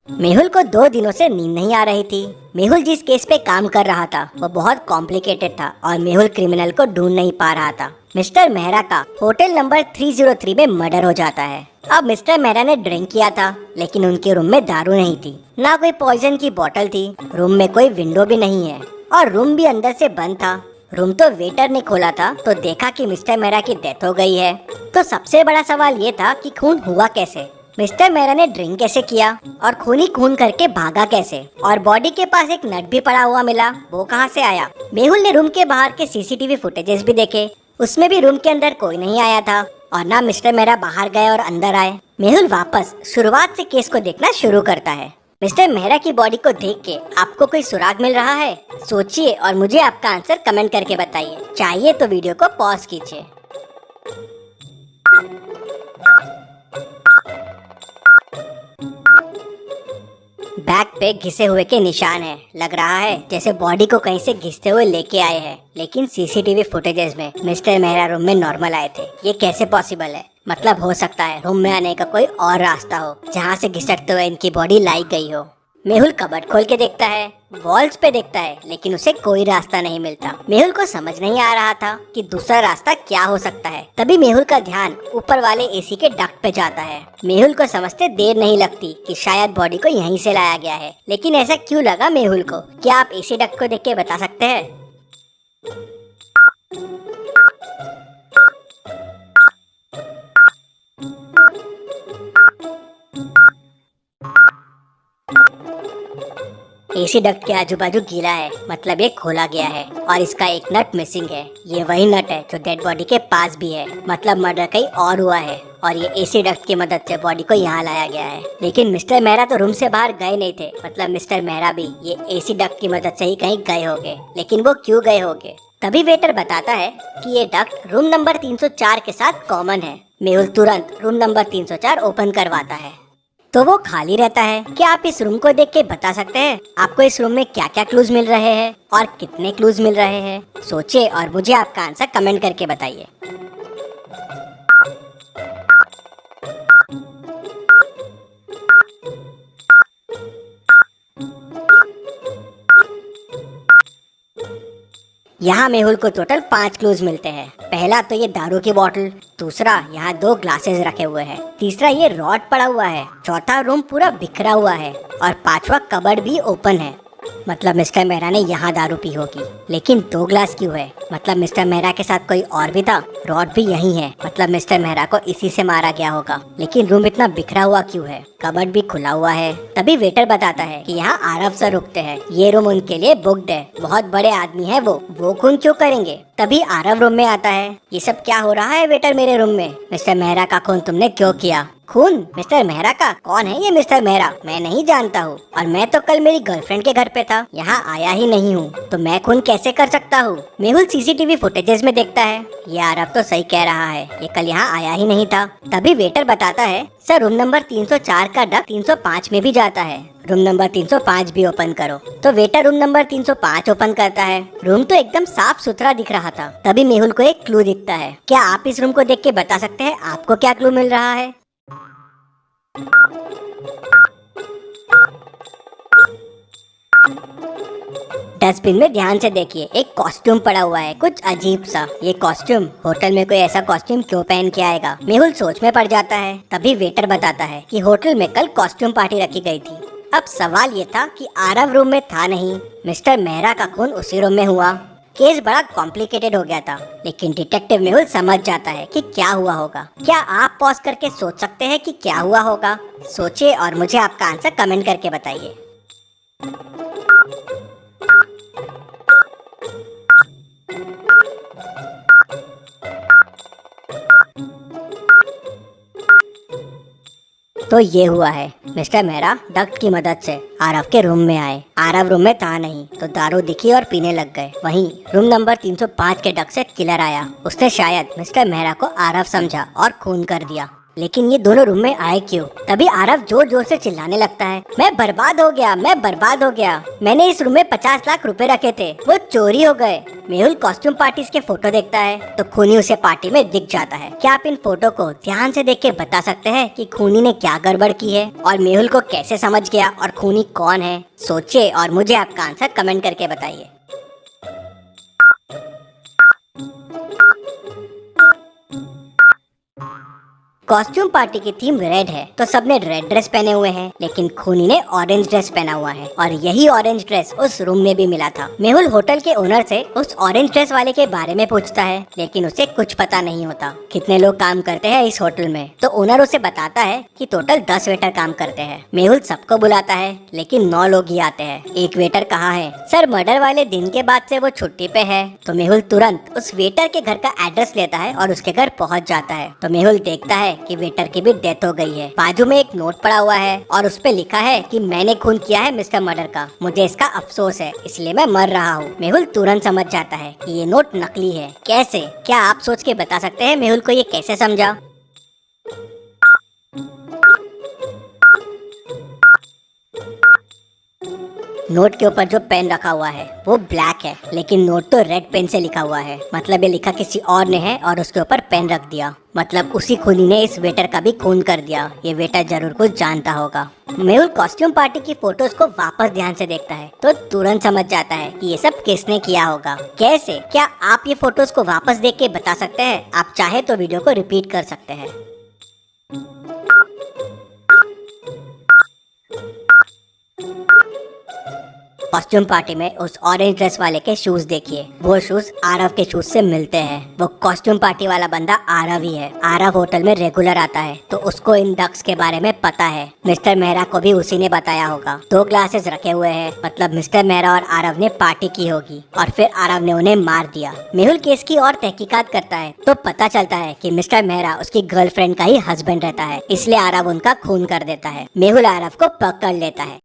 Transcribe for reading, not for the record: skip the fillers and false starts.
मेहुल को 2 दिनों से नींद नहीं आ रही थी। मेहुल जिस केस पे काम कर रहा था वो बहुत कॉम्प्लिकेटेड था और मेहुल क्रिमिनल को ढूंढ नहीं पा रहा था। मिस्टर मेहरा का होटल नंबर 303 में मर्डर हो जाता है। अब मिस्टर मेहरा ने ड्रिंक किया था लेकिन उनके रूम में दारू नहीं थी, ना कोई पॉइजन की बोतल थी। रूम में कोई विंडो भी नहीं है और रूम भी अंदर से बंद था। रूम तो वेटर ने खोला था तो देखा कि मिस्टर मेहरा की डेथ हो गई है। तो सबसे बड़ा सवाल ये था कि खून हुआ कैसे, मिस्टर मेहरा ने ड्रिंक कैसे किया और खून ही खून करके भागा कैसे, और बॉडी के पास एक नट भी पड़ा हुआ मिला, वो कहाँ से आया। मेहुल ने रूम के बाहर के सीसीटीवी फुटेजेस भी देखे, उसमें भी रूम के अंदर कोई नहीं आया था और ना मिस्टर मेहरा बाहर गए और अंदर आए। मेहुल वापस शुरुआत से केस को देखना शुरू करता है। मिस्टर मेहरा की बॉडी को देख के आपको कोई सुराग मिल रहा है? सोचिए और मुझे आपका आंसर कमेंट करके बताइए। चाहिए तो वीडियो को पॉज कीजिए। बैक पे घिसे हुए के निशान है। लग रहा है जैसे बॉडी को कहीं से घिसते हुए लेके आए हैं, लेकिन सीसीटीवी फुटेजेस में मिस्टर मेहरा रूम में नॉर्मल आए थे। ये कैसे पॉसिबल है? मतलब हो सकता है रूम में आने का कोई और रास्ता हो जहाँ से घिसटते हुए इनकी बॉडी लाई गई हो। मेहुल कबर्ड खोल के देखता है, वॉल्स पे देखता है, लेकिन उसे कोई रास्ता नहीं मिलता। मेहुल को समझ नहीं आ रहा था कि दूसरा रास्ता क्या हो सकता है। तभी मेहुल का ध्यान ऊपर वाले एसी के डक्ट पे जाता है। मेहुल को समझते देर नहीं लगती कि शायद बॉडी को यहीं से लाया गया है, लेकिन ऐसा क्यों लगा मेहुल को? क्या आप एसी डक्ट को देख के बता सकते हैं? एसी डक्ट के आजू बाजू गीला है, मतलब ये खोला गया है और इसका एक नट मिसिंग है। ये वही नट है जो डेड बॉडी के पास भी है, मतलब मर्डर कहीं और हुआ है और ये एसी डक्ट की मदद से बॉडी को यहाँ लाया गया है। लेकिन मिस्टर मेहरा तो रूम से बाहर गए नहीं थे, मतलब मिस्टर मेहरा भी ये एसी डक्ट की मदद से ही कहीं गए होंगे। लेकिन वो क्यों गए होंगे? तभी वेटर बताता है कि ये डक्ट रूम नंबर 304 के साथ कॉमन है। मेहुल तुरंत रूम नंबर 304 ओपन करवाता है तो वो खाली रहता है। क्या आप इस रूम को देख के बता सकते हैं आपको इस रूम में क्या क्या क्लूज मिल रहे हैं और कितने क्लूज मिल रहे हैं? सोचिए और मुझे आपका आंसर कमेंट करके बताइए। यहाँ मेहुल को टोटल 5 क्लूज मिलते हैं। पहला तो ये दारू की बोतल, दूसरा यहाँ 2 ग्लासेस रखे हुए हैं, तीसरा ये रॉड पड़ा हुआ है, चौथा रूम पूरा बिखरा हुआ है और पांचवा कबर्ड भी ओपन है। मतलब मिस्टर मेहरा ने यहाँ दारू पी होगी। लेकिन 2 ग्लास क्यों है? मतलब मिस्टर मेहरा के साथ कोई और भी था। रॉड भी यही है, मतलब मिस्टर मेहरा को इसी से मारा गया होगा। लेकिन रूम इतना बिखरा हुआ क्यों है? कबर्ड भी खुला हुआ है। तभी वेटर बताता है कि यहाँ आरव सर रुकते हैं, ये रूम उनके लिए बुक्ड है, बहुत बड़े आदमी है वो खून क्यों करेंगे? तभी आरव रूम में आता है। ये सब क्या हो रहा है वेटर मेरे रूम में? मिस्टर मेहरा का खून तुमने क्यों किया? खून मिस्टर मेहरा का? कौन है ये मिस्टर मेहरा? मैं नहीं जानता हूँ और मैं तो कल मेरी गर्लफ्रेंड के घर पे था, यहाँ आया ही नहीं हूँ, तो मैं खून कैसे कर सकता हूँ? मेहुल सीसीटीवी फुटेजेस में देखता है, ये आरव तो सही कह रहा है, ये कल यहाँ आया ही नहीं था। तभी वेटर बताता है, सर रूम नंबर 304 का डक 305 में भी जाता है, रूम नंबर 305 भी ओपन करो। तो वेटर रूम नंबर 305 ओपन करता है। रूम तो एकदम साफ सुथरा दिख रहा था। तभी मेहुल को एक क्लू दिखता है। क्या आप इस रूम को देख के बता सकते हैं आपको क्या क्लू मिल रहा है? डस्टबिन में ध्यान से देखिए, एक कॉस्ट्यूम पड़ा हुआ है, कुछ अजीब सा। ये कॉस्ट्यूम होटल में कोई ऐसा कॉस्ट्यूम क्यों पहन के आएगा? मेहुल सोच में पड़ जाता है। तभी वेटर बताता है कि होटल में कल कॉस्ट्यूम पार्टी रखी गई थी। अब सवाल ये था कि आरव रूम में था नहीं, मिस्टर मेहरा का खून उसी रूम में हुआ। केस बड़ा कॉम्प्लिकेटेड हो गया था, लेकिन डिटेक्टिव मेहुल समझ जाता है कि क्या हुआ होगा। क्या आप पॉज करके सोच सकते हैं कि क्या हुआ होगा? सोचिए और मुझे आपका आंसर कमेंट करके बताइए। तो ये हुआ है, मिस्टर मेहरा डक्ट की मदद से आरव के रूम में आए। आरव रूम में था नहीं तो दारू दिखी और पीने लग गए। वहीं रूम नंबर 305 के डक्ट से किलर आया। उसने शायद मिस्टर मेहरा को आरव समझा और खून कर दिया। लेकिन ये दोनों रूम में आए क्यों? तभी आरव जोर जोर से चिल्लाने लगता है, मैं बर्बाद हो गया, मैं बर्बाद हो गया, मैंने इस रूम में 50 लाख रुपए रखे थे, वो चोरी हो गए। मेहुल कॉस्ट्यूम पार्टीज के फोटो देखता है तो खूनी उसे पार्टी में दिख जाता है। क्या आप इन फोटो को ध्यान से देख के बता सकते हैं कि खूनी ने क्या गड़बड़ की है और मेहुल को कैसे समझ गया और खूनी कौन है? सोचिए और मुझे आपका आंसर कमेंट करके बताइए। कॉस्ट्यूम पार्टी की थीम रेड है तो सबने रेड ड्रेस पहने हुए हैं, लेकिन खूनी ने ऑरेंज ड्रेस पहना हुआ है और यही ऑरेंज ड्रेस उस रूम में भी मिला था। मेहुल होटल के ओनर से उस ऑरेंज ड्रेस वाले के बारे में पूछता है, लेकिन उसे कुछ पता नहीं होता कितने लोग काम करते हैं इस होटल में। तो ओनर उसे बताता है कि टोटल 10 वेटर काम करते हैं। मेहुल सबको बुलाता है लेकिन 9 लोग ही आते हैं। एक वेटर कहाँ है? सर मर्डर वाले दिन के बाद से वो छुट्टी पे है। तो मेहुल तुरंत उस वेटर के घर का एड्रेस लेता है और उसके घर पहुँच जाता है। तो मेहुल देखता है कि वेटर की भी डेथ हो गई है। बाजू में एक नोट पड़ा हुआ है और उस पे लिखा है कि मैंने खून किया है मिस्टर मर्डर का, मुझे इसका अफसोस है, इसलिए मैं मर रहा हूँ। मेहुल तुरंत समझ जाता है कि ये नोट नकली है। कैसे? क्या आप सोच के बता सकते हैं मेहुल को ये कैसे समझा? नोट के ऊपर जो पेन रखा हुआ है वो ब्लैक है, लेकिन नोट तो रेड पेन से लिखा हुआ है। मतलब ये लिखा किसी और ने है और उसके ऊपर पेन रख दिया। मतलब उसी खूनी ने इस वेटर का भी खून कर दिया। ये वेटर जरूर कुछ जानता होगा। मेहुल कॉस्ट्यूम पार्टी की फोटोज को वापस ध्यान से देखता है तो तुरंत समझ जाता है कि ये सब किसने किया होगा। कैसे? क्या आप ये फोटोज को वापस देख के बता सकते हैं? आप चाहे तो वीडियो को रिपीट कर सकते हैं। कॉस्ट्यूम पार्टी में उस ऑरेंज ड्रेस वाले के शूज देखिए, वो शूज आरव के शूज से मिलते हैं। वो कॉस्ट्यूम पार्टी वाला बंदा आरव ही है। आरव होटल में रेगुलर आता है तो उसको इन डक्स के बारे में पता है। मिस्टर मेहरा को भी उसी ने बताया होगा। 2 ग्लासेस रखे हुए हैं, मतलब मिस्टर मेहरा और आरव ने पार्टी की होगी और फिर आरव ने उन्हें मार दिया। मेहुल केस की और तहकीकात करता है तो पता चलता है कि मिस्टर मेहरा उसकी गर्लफ्रेंड का ही हस्बैंड रहता है, इसलिए आरव उनका खून कर देता है। मेहुल आरव को पकड़ लेता है।